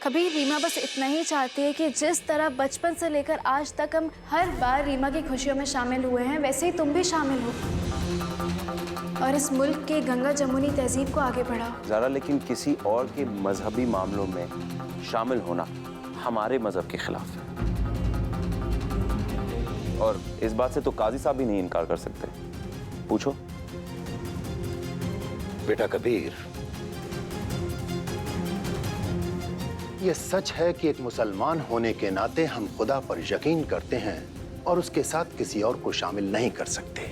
कभी रीमा बस इतना ही चाहती है कि जिस तरह बचपन से लेकर आज तक हम हर बार रीमा की खुशियों में शामिल हुए हैं, वैसे ही तुम भी शामिल हो और इस मुल्क के गंगा जमुनी तहजीब को आगे बढ़ाओ। ज़रा, लेकिन किसी और के मजहबी मामलों में शामिल होना हमारे मजहब के खिलाफ है और इस बात से तो काजी साहब भी नहीं इनकार कर सकते। पूछो। बेटा कबीर, ये सच है कि एक मुसलमान होने के नाते हम खुदा पर यकीन करते हैं और उसके साथ किसी और को शामिल नहीं कर सकते।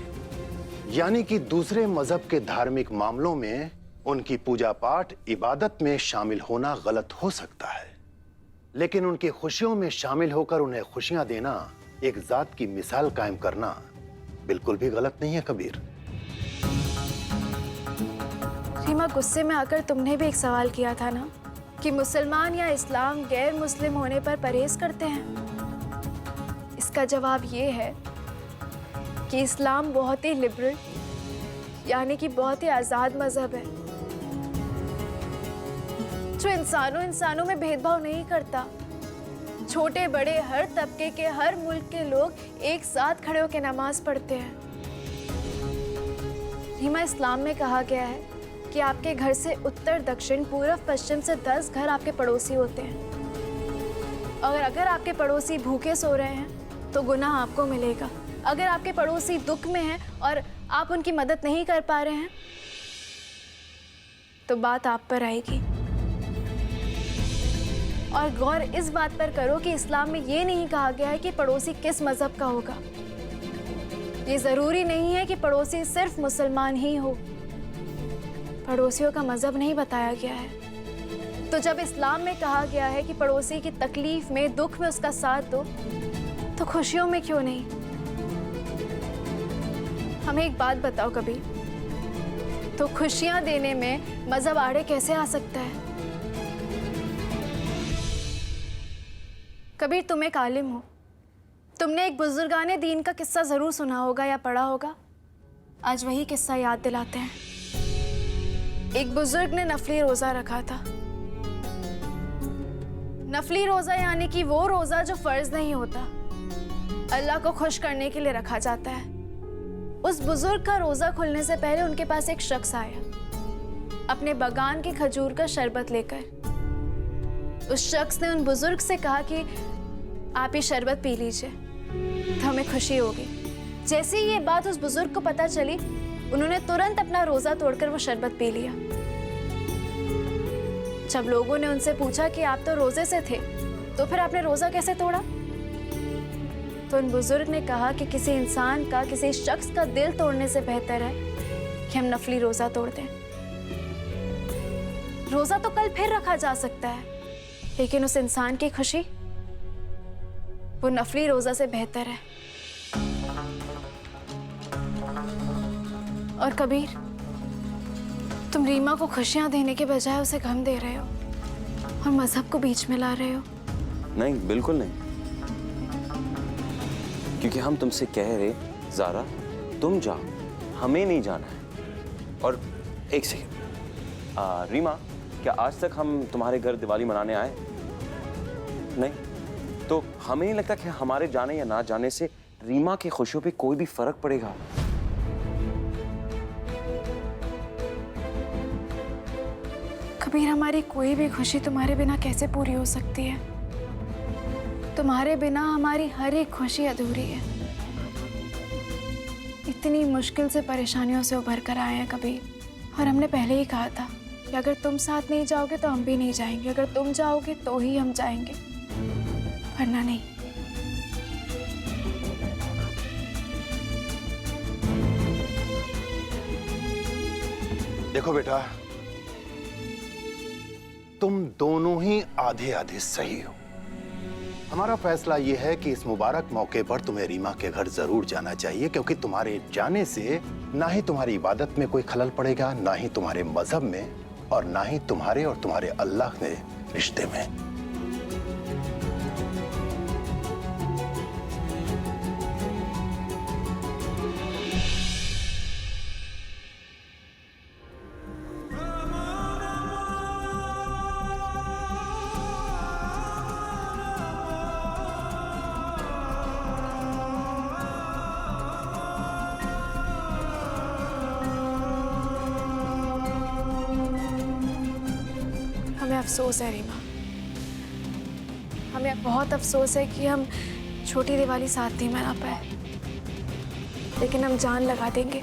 यानी कि दूसरे मजहब के धार्मिक मामलों में उनकी पूजा पाठ इबादत में शामिल होना गलत हो सकता है, लेकिन उनकी खुशियों में शामिल होकर उन्हें खुशियां देना, एक जात की मिसाल कायम करना बिल्कुल भी गलत नहीं है कबीर। रीमा, गुस्से में आकर तुमने भी एक सवाल किया था ना कि मुसलमान या इस्लाम गैर मुस्लिम होने पर परहेज करते हैं। इसका जवाब ये है कि इस्लाम बहुत ही लिबरल यानी कि बहुत ही आज़ाद मजहब है जो इंसानों में भेदभाव नहीं करता। छोटे बड़े हर तबके के, हर मुल्क के लोग एक साथ खड़े होकर नमाज पढ़ते हैं। रीमा, इस्लाम में कहा गया है कि आपके घर से उत्तर दक्षिण पूर्व पश्चिम से 10 घर आपके पड़ोसी होते हैं और अगर आपके पड़ोसी भूखे सो रहे हैं तो गुनाह आपको मिलेगा। अगर आपके पड़ोसी दुख में हैं और आप उनकी मदद नहीं कर पा रहे हैं तो बात आप पर आएगी। और गौर इस बात पर करो कि इस्लाम में ये नहीं कहा गया है कि पड़ोसी किस मजहब का होगा। ये जरूरी नहीं है कि पड़ोसी सिर्फ मुसलमान ही हो, पड़ोसियों का मजहब नहीं बताया गया है। तो जब इस्लाम में कहा गया है कि पड़ोसी की तकलीफ में, दुख में उसका साथ दो, तो खुशियों में क्यों नहीं? हमें एक बात बताओ कबीर, तो खुशियां देने में मजहब आड़े कैसे आ सकता है? कबीर, तुम एक आलिम हो, तुमने एक बुजुर्गाने दीन का किस्सा जरूर सुना होगा या पढ़ा होगा। आज वही किस्सा याद दिलाते हैं। एक बुजुर्ग ने नफली रोजा रखा था। नफली रोजा यानी कि वो रोजा जो फर्ज नहीं होता, अल्लाह को खुश करने के लिए रखा जाता है। उस बुजुर्ग का रोजा खुलने से पहले उनके पास एक शख्स आया अपने बागान के खजूर का शरबत लेकर। उस शख्स ने उन बुजुर्ग से कहा कि आप ये शरबत पी लीजिए तो हमें खुशी होगी। जैसे ही ये बात उस बुजुर्ग को पता चली, उन्होंने तुरंत अपना रोजा तोड़कर वो शरबत पी लिया। जब लोगों ने उनसे पूछा कि आप तो रोजे से थे, तो फिर आपने रोजा कैसे तोड़ा? तो उन बुजुर्ग ने कहा कि किसी इंसान का, किसी शख्स का दिल तोड़ने से बेहतर है कि हम नफली रोजा तोड़ दें। रोजा तो कल फिर रखा जा सकता है, लेकिन उस इंसान की खुशी वो नफली रोजा से बेहतर है। और कबीर, तुम रीमा को खुशियां देने के बजाय उसे गम दे रहे हो और मजहब को बीच में ला रहे हो। नहीं, बिल्कुल नहीं, क्योंकि हम तुमसे कह रहे ज़ारा तुम जाओ, हमें नहीं जाना है। और एक सेकंड, रीमा, क्या आज तक हम तुम्हारे घर दिवाली मनाने आए? नहीं, तो हमें नहीं लगता कि हमारे जाने या ना जाने से रीमा की खुशियों पे कोई भी फर्क पड़ेगा। कबीर, हमारी कोई भी खुशी तुम्हारे बिना कैसे पूरी हो सकती है? तुम्हारे बिना हमारी हर एक खुशी अधूरी है। इतनी मुश्किल से परेशानियों से उभर कर आए हैं कबीर, और हमने पहले ही कहा था कि अगर तुम साथ नहीं जाओगे तो हम भी नहीं जाएंगे, अगर तुम जाओगे तो ही हम जाएंगे, वरना नहीं। देखो बेटा, तुम दोनों ही आधे आधे सही हो। हमारा फैसला यह है कि इस मुबारक मौके पर तुम्हें रीमा के घर जरूर जाना चाहिए, क्योंकि तुम्हारे जाने से ना ही तुम्हारी इबादत में कोई खलल पड़ेगा, ना ही तुम्हारे मजहब में, और ना ही तुम्हारे और तुम्हारे अल्लाह के रिश्ते में। अफसोस है रीमा, हमें बहुत अफसोस है कि हम छोटी दिवाली साथ नहीं मना पाए, लेकिन हम जान लगा देंगे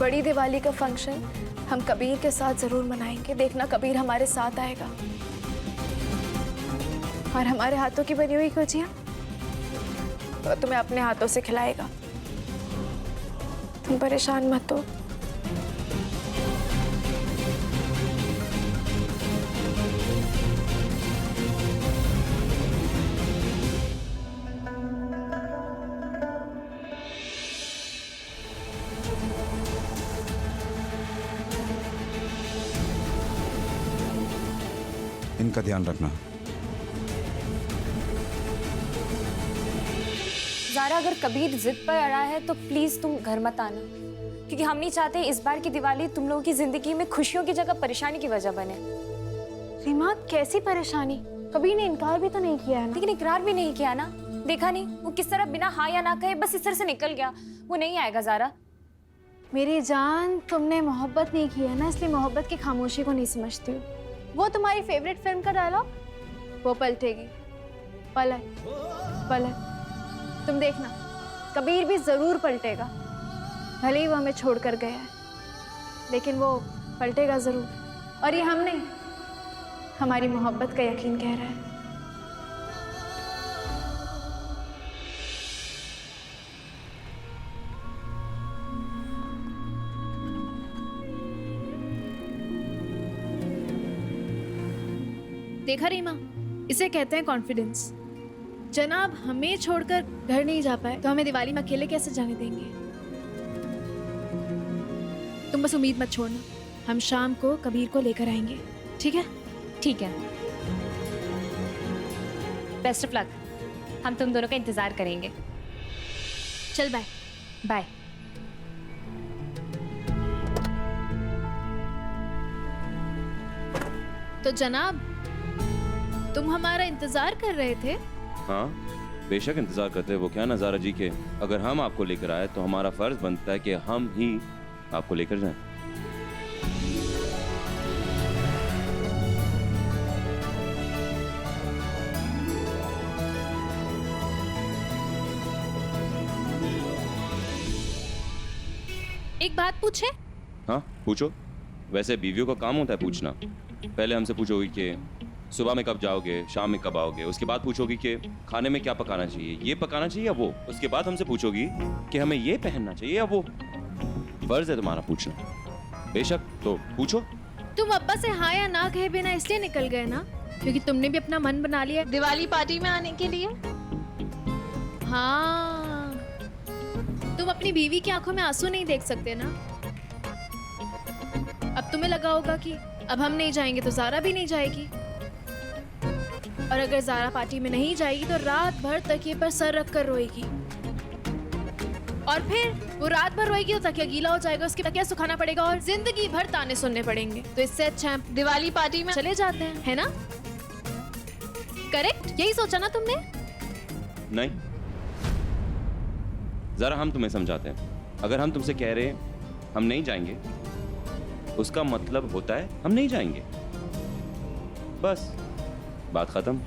बड़ी दिवाली का फंक्शन हम कबीर के साथ जरूर मनाएंगे। देखना कबीर हमारे साथ आएगा और हमारे हाथों की बनी हुई गुजिया तो तुम्हें अपने हाथों से खिलाएगा। तुम परेशान मत हो। इनका ध्यान रखना। ज़ारा, अगर कबीर जिद पर अड़ा है तो प्लीज तुम घर मत आना, क्योंकि हम नहीं चाहते इस बार की दिवाली तुम लोगों की जिंदगी में खुशियों की जगह परेशानी की वजह बने। रीमा, कैसी परेशानी? कबीर ने इनकार भी तो नहीं किया है ना। लेकिन इकरार भी नहीं किया ना, देखा नहीं वो किस तरह बिना हाँ या ना कहे बस इस तरह से निकल गया। वो नहीं आएगा ज़ारा। मेरी जान, तुमने मोहब्बत नहीं की है ना, इसलिए मोहब्बत की खामोशी को नहीं समझती हो। वो तुम्हारी फेवरेट फिल्म का डायलॉग, वो पलटेगी। पलट पलट, तुम देखना कबीर भी जरूर पलटेगा। भले ही वो हमें छोड़कर गया है, लेकिन वो पलटेगा जरूर। और ये हम नहीं, हमारी मोहब्बत का यकीन कह रहा है। देखा रीमा, इसे कहते हैं कॉन्फिडेंस। जनाब हमें छोड़कर घर नहीं जा पाए तो हमें दिवाली में अकेले कैसे जाने देंगे? तुम बस उम्मीद मत छोड़ना, हम शाम को कबीर को लेकर आएंगे, ठीक है? ठीक है, बेस्ट ऑफ लक। हम तुम दोनों का इंतजार करेंगे। चल बाय। बाय। तो जनाब, तुम हमारा इंतजार कर रहे थे? हाँ, बेशक इंतजार करते हैं। वो क्या नज़ारा जी के, अगर हम आपको लेकर आए तो हमारा फर्ज बनता है कि हम ही आपको लेकर जाएं। एक बात पूछे? हाँ पूछो। वैसे बीवियों का काम होता है पूछना। पहले हमसे पूछोगी कि सुबह में कब जाओगे, शाम में कब आओगे। उसके बाद पूछोगी कि खाने में क्या पकाना चाहिए, ये पकाना चाहिए या वो। उसके बाद हमसे पूछोगी कि हमें ये पहनना चाहिए या वो। फर्ज है तुम्हारा पूछना। बेशक, तो पूछो। तुम अब्बा से हाँ या ना कहे बिना इसलिए निकल गए ना क्योंकि तुमने भी अपना मन बना लिया दिवाली पार्टी में आने के लिए? हाँ, तुम अपनी बीवी की आंखों में आंसू नहीं देख सकते ना। अब तुम्हें लगा होगा कि अब हम नहीं जाएंगे तो ज़ारा भी नहीं जाएगी, और अगर ज़ारा पार्टी में नहीं जाएगी तो रात भर तकिए पर सर रख कर रोएगी, और फिर वो रात भर रोएगी तो तकिया गीला हो जाएगा, उसके तकिया सुखाना पड़ेगा और जिंदगी भर ताने सुनने पड़ेंगे। तो इससे अच्छा है दिवाली पार्टी में चले जाते हैं, है ना? करेक्ट, यही सोचा ना तुमने? नहीं, जरा हम तुम्हें समझाते हैं। अगर हम तुमसे कह रहे हैं हम नहीं जाएंगे, उसका मतलब होता है हम नहीं जाएंगे, बस बात खत्म।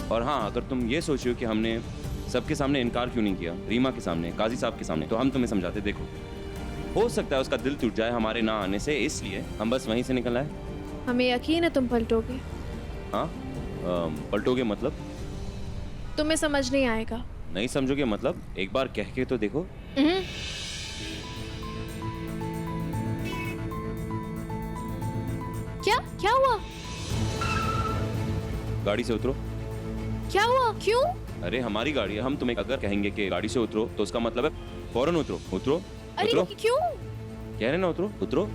और हाँ, अगर तुम ये सोचो कि हमने सबके सामने इनकार क्यों नहीं किया, रीमा के सामने, काजी साहब के सामने, तो हम तुम्हें समझाते। देखो, हो सकता है उसका दिल टूट जाए हमारे ना आने से, इसलिए हम बस वहीं से निकल आए। हमें यकीन है तुम पलटोगे। हाँ, पलटोगे मतलब? तुम्हें समझ नहीं आएगा। नहीं समझोगे मतलब? एक बार कह के तो देखो। क्या हुआ? गाड़ी से उतरो। क्या हुआ? क्यों? अरे हमारी गाड़ी है, हम तुम्हें अगर कहेंगे कि गाड़ी से उतरो तो उसका मतलब है फौरन उतरो। उतरो, अरे उतरो। क्यों? कह रहे ना उतरो, उतरो।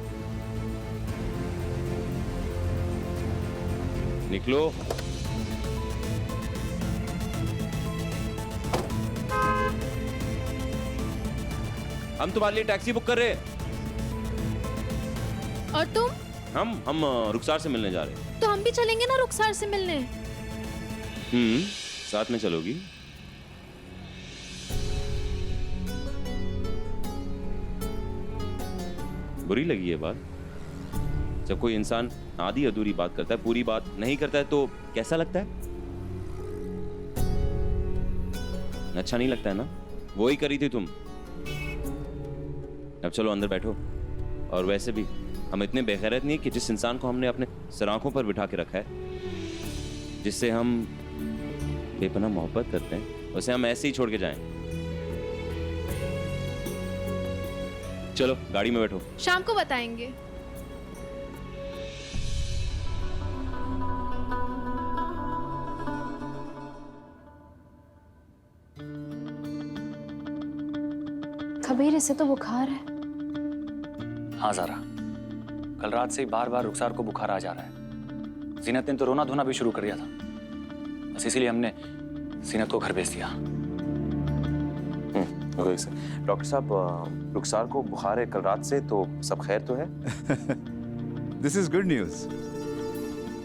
निकलो। हम तुम्हारे लिए टैक्सी बुक कर रहे हैं। और तुम? हम रुखसार से मिलने जा रहे हैं। तो हम भी चलेंगे ना रुखसार से मिलने। साथ में चलोगी? बुरी लगी ये बात? जब कोई इंसान आधी अधूरी बात करता है, पूरी बात नहीं करता है, तो कैसा लगता है? अच्छा नहीं लगता है ना? वो ही करी थी तुम। अब चलो अंदर बैठो। और वैसे भी हम इतने बेगैरत नहीं कि जिस इंसान को हमने अपने सराखों पर बिठा के रखा है, जिससे हम बेपनाह मोहब्बत करते हैं, उसे हम ऐसे ही छोड़ के जाएं। चलो गाड़ी में बैठो। शाम को बताएंगे। कबीर, इसे तो बुखार है। हाँ ज़ारा, कल रात से बार बार रुखसार को बुखार आ जा रहा है। जीनत ने तो रोना धोना भी शुरू कर दिया था। बस इसीलिए हमने जीनत को घर भेज दिया। डॉक्टर साहब, रुखसार को बुखार है कल रात से, तो सब खैर तो है? This is good news.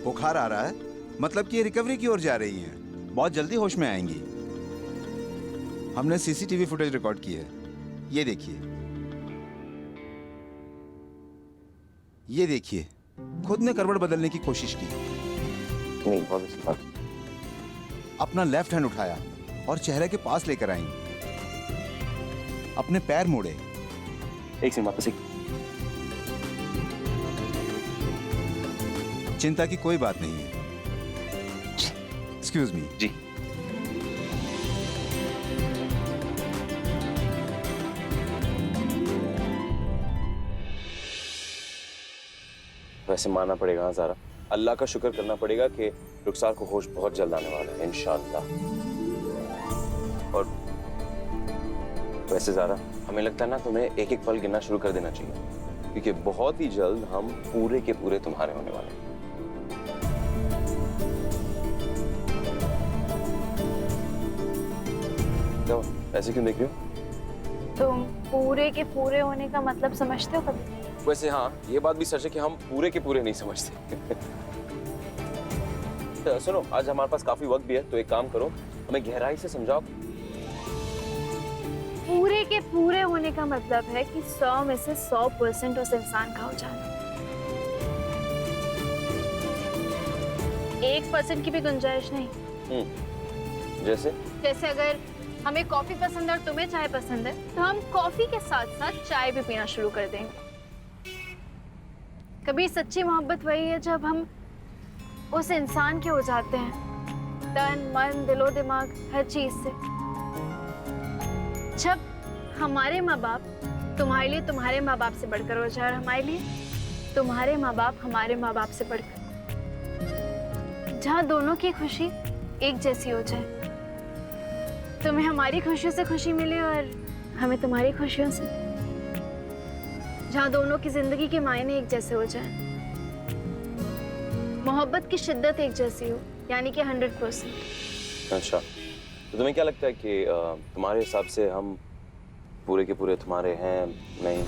बुखार आ रहा है मतलब कि ये रिकवरी की ओर जा रही हैं। बहुत जल्दी होश में आएंगी। हमने सीसीटीवी फुटेज रिकॉर्ड की है, ये देखिए। ये देखिए, खुद ने करवट बदलने की कोशिश की। नहीं, बहुत अच्छी बात। अपना लेफ्ट हैंड उठाया और चेहरे के पास लेकर आई। अपने पैर मोड़े। एक सेकंड, वापस एक। चिंता की कोई बात नहीं है। Excuse me. जी। वैसे मानना पड़ेगा हाँ ज़ारा, अल्लाह का शुक्र करना पड़ेगा कि रुखसार को होश बहुत जल्द आने वाला है इंशाअल्लाह। और वैसे ज़ारा, हमें लगता है ना तुम्हें एक एक पल गिनना शुरू कर देना चाहिए, क्योंकि बहुत ही जल्द हम पूरे के पूरे तुम्हारे होने वाले हैं। क्यों ऐसे क्यों देख रहे हो? तुम पूरे के पूरे होने का मतलब समझते हो कभी? वैसे हाँ, ये बात भी सच है कि हम पूरे के पूरे नहीं समझते। तो सुनो, आज हमारे पास काफी वक्त भी है, तो एक काम करो, हमें गहराई से समझाओ। पूरे के पूरे होने का मतलब है कि 100 में से 100% उस इंसान का हो जाना। 1% की भी गुंजाइश नहीं। जैसे अगर हमें कॉफी पसंद है और तुम्हें चाय पसंद है, तो हम कॉफी के साथ साथ चाय भी पीना शुरू कर देंगे। कभी सच्ची मोहब्बत वही है जब हम उस इंसान के हो जाते हैं, तन मन दिलो दिमाग हर चीज से। जब हमारे माँ बाप तुम्हारे लिए तुम्हारे माँ बाप से बढ़कर हो जाए, और हमारे लिए तुम्हारे माँ बाप हमारे माँ बाप से बढ़कर, जहाँ दोनों की खुशी एक जैसी हो जाए। तुम्हें हमारी खुशियों से खुशी मिले और हमें तुम्हारी खुशियों से, जहाँ दोनों की जिंदगी के मायने एक जैसे हो जाए, मोहब्बत की शिद्दत एक जैसी हो, यानी कि 100%। अच्छा, तो तुम्हें क्या लगता है कि तुम्हारे हिसाब से हम पूरे के पूरे तुम्हारे हैं? नहीं।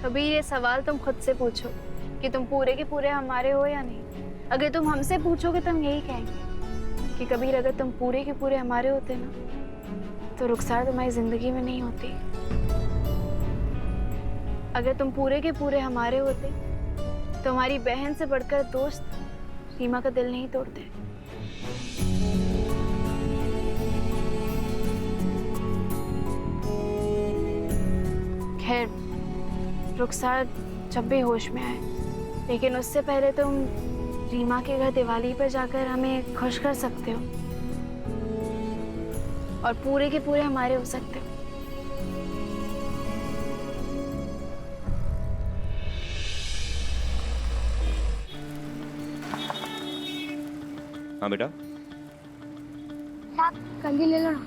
कबीर, ये सवाल तुम खुद से पूछो कि तुम पूरे के पूरे हमारे हो या नहीं। अगर तुम हमसे पूछोगे तो हम यही कहेंगे कि कबीर, अगर तुम पूरे के पूरे हमारे होते ना, तो रुखसार तुम्हारी जिंदगी में नहीं होती। अगर तुम पूरे के पूरे हमारे होते, तो हमारी बहन से बढ़कर दोस्त रीमा का दिल नहीं तोड़ते। खैर, रुखसार जब भी होश में आए, लेकिन उससे पहले तुम रीमा के घर दिवाली पर जाकर हमें खुश कर सकते हो और पूरे के पूरे हमारे हो सकते हो। हाँ बेटा। साहब कंघी ले लो ना।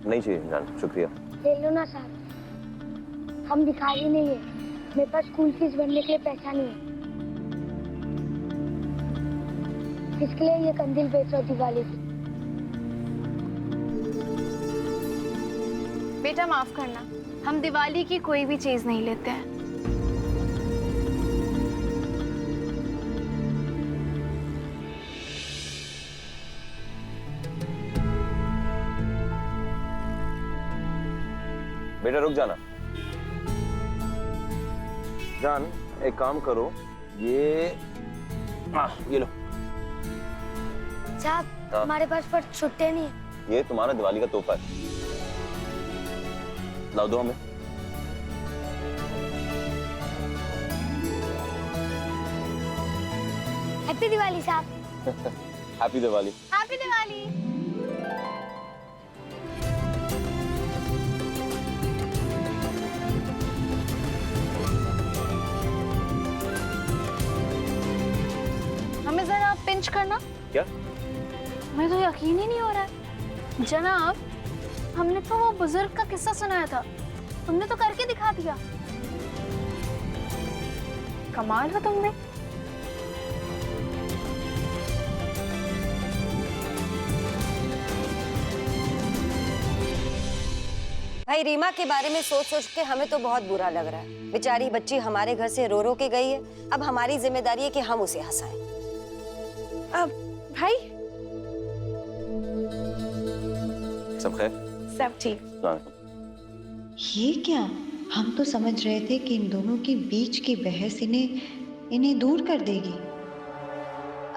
नहीं चाहिए जान, शुक्रिया। ले लो ना साहब, हम भिखारी नहीं है, मेरे पास स्कूल फीस भरने के लिए पैसा नहीं है, इसके लिए ये कंदील बेच रहा दिवाली की। बेटा माफ करना, हम दिवाली की कोई भी चीज नहीं लेते हैं। बेटा रुक जाना। जान, एक काम करो, ये लो। साहब हमारे पास पर छुट्टे नहीं है। ये तुम्हारा दिवाली का तोहफा है, लाओ दो हमें। हैप्पी दिवाली साहब। हैप्पी दिवाली। हैप्पी दिवाली। हमें जरा पिंच करना। क्या? मुझे तो यकीन ही नहीं हो रहा है जनाब, हमने तो वो बुजुर्ग का किस्सा सुनाया था, तुमने तो करके दिखा दिया। कमाल हो तुमने। भाई रीमा के बारे में सोच सोच के हमें तो बहुत बुरा लग रहा है। बेचारी बच्ची हमारे घर से रो रो के गई है। अब हमारी जिम्मेदारी है कि हम उसे हंसाएं। अब भाई सब खैर? सब ठीक। ये क्या? हम तो समझ रहे थे कि इन दोनों के बीच की बहस इन्हें दूर कर देगी।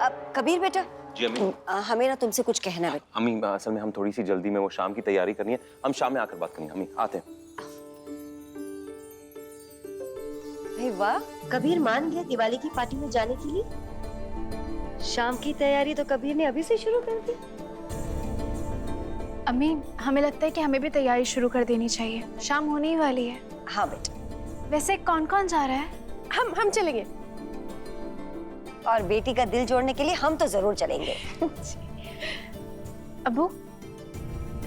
अब कबीर बेटा। जी अम्मी। हमें ना तुमसे कुछ कहना है। अम्मी असल में हम थोड़ी सी जल्दी में वो शाम की तैयारी करनी है, हम शाम में आकर बात करेंगे। अम्मी आते हैं। भाई वाह, कबीर मान गया दिवाली की पार्टी में जाने के लिए। शाम की तैयारी तो कबीर ने अभी से शुरू कर दी। अम्मी हमें लगता है कि हमें भी तैयारी शुरू कर देनी चाहिए, शाम होने ही वाली है। हाँ बेटा। वैसे कौन कौन जा रहा है? हम चलेंगे। और बेटी का दिल जोड़ने के लिए हम तो जरूर चलेंगे। अबू,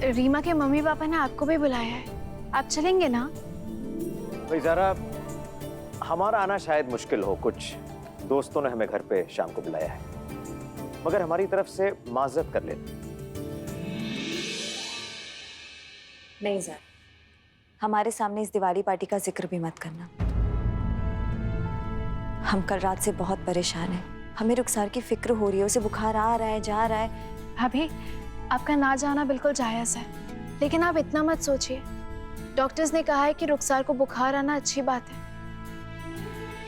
रीमा के मम्मी पापा ने आपको भी बुलाया है, आप चलेंगे ना? भाई जरा हमारा आना शायद मुश्किल हो, कुछ दोस्तों ने हमें घर पे शाम को बुलाया है, मगर हमारी तरफ से माजरत कर लेना। नहीं सर, हमारे सामने इस दिवाली पार्टी का जिक्र भी मत करना। हम कल रात से बहुत परेशान हैं। हमें रुखसार की फिक्र हो रही है, उसे बुखार आ रहा है, जा रहा है। भाभी, आपका ना जाना बिल्कुल जायज़ है, लेकिन आप इतना मत सोचिए। डॉक्टर्स ने कहा है कि रुखसार को बुखार आना अच्छी बात है।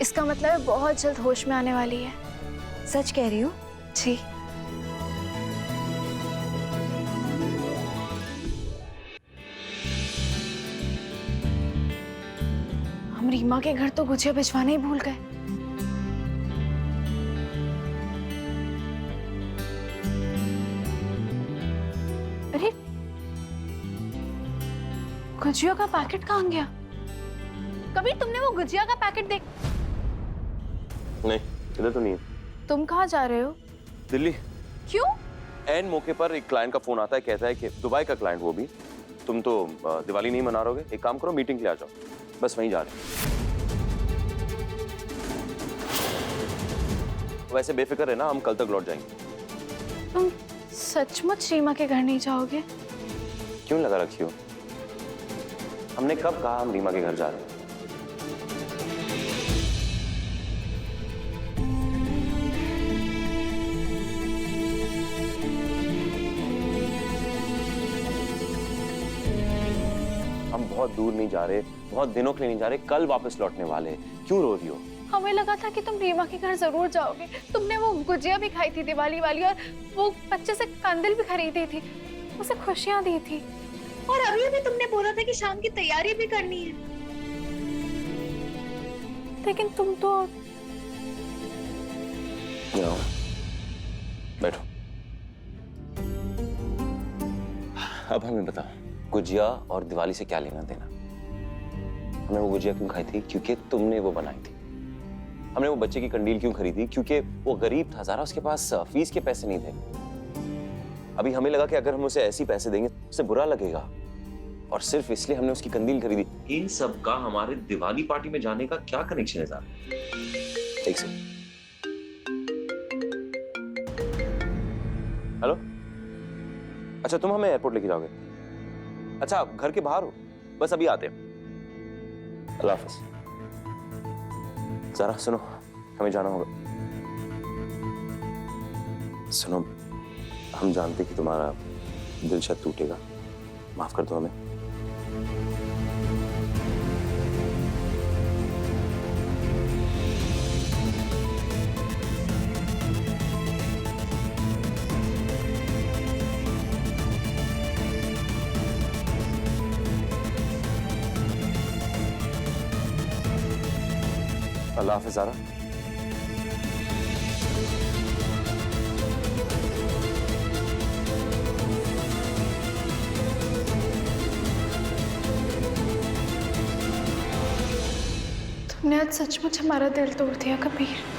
इसका मतलब है बहुत जल्द होश में आने वाली है। सच कह रही हो? जी। हम रीमा के घर तो गुजिया भिजवाना ही भूल गए। अरे, गुजिया का पैकेट कहाँ गया? कभी तुमने वो गुजिया का पैकेट देख? नहीं, इधर तो नहीं है। तुम कहाँ जा रहे हो? दिल्ली। क्यों? एन मौके पर एक क्लाइंट का फोन आता है, कहता है कि दुबई का क्लाइंट, वो भी तुम तो दिवाली नहीं मना रहोगे, एक काम करो मीटिंग के लिए आ जाओ। बस वहीं जा रहे हैं। वैसे बेफिक्र है ना, हम कल तक लौट जाएंगे। तुम सचमुच रीमा के घर नहीं जाओगे? क्यों लगा रखी हो? हमने कब कहा हम रीमा के घर जा रहे हैं? हम बहुत दूर नहीं जा रहे, बहुत दिनों के लिए नहीं जा रहे, कल वापस लौटने वाले हैं। क्यों रो रही हो? हमें लगा था कि तुम रीमा के घर जरूर जाओगे। तुमने वो गुजिया भी खाई थी दिवाली वाली, और वो बच्चे से कंदिल भी खरीदी थी, उसे खुशियां दी थी। और अभी अभी तुमने बोला था कि शाम की तैयारी भी करनी है। लेकिन तुम तो बैठो। अब हमें बताओ, गुजिया और दिवाली से क्या लेना देना? हमने वो गुजिया क्यों खाई थी? क्योंकि तुमने वो बनाई थी। हमने वो बच्चे की कंडील क्यों खरीदी? क्योंकि वो गरीब था ज़ारा, उसके पास फीस के पैसे नहीं थे। अभी हमें लगा कि अगर हम उसे ऐसे पैसे देंगे उसे बुरा लगेगा, और सिर्फ इसलिए हमने उसकी कंदील खरीदी। इन सब का हमारे दिवाली पार्टी में जाने का क्या कनेक्शन है ज़ारा? एक सेकंड। हेलो, अच्छा तुम हमें एयरपोर्ट लेके जाओगे? अच्छा आप घर के बाहर हो? बस अभी आते हैं। अल्लाह हाफिज़। ज़रा सुनो, हमें जाना होगा। सुनो, हम जानते कि तुम्हारा दिल शायद टूटेगा, माफ कर दो हमें। अल्लाह हाफिज ज़ारा। तुमने आज सचमुच हमारा दिल तोड़ दिया कबीर।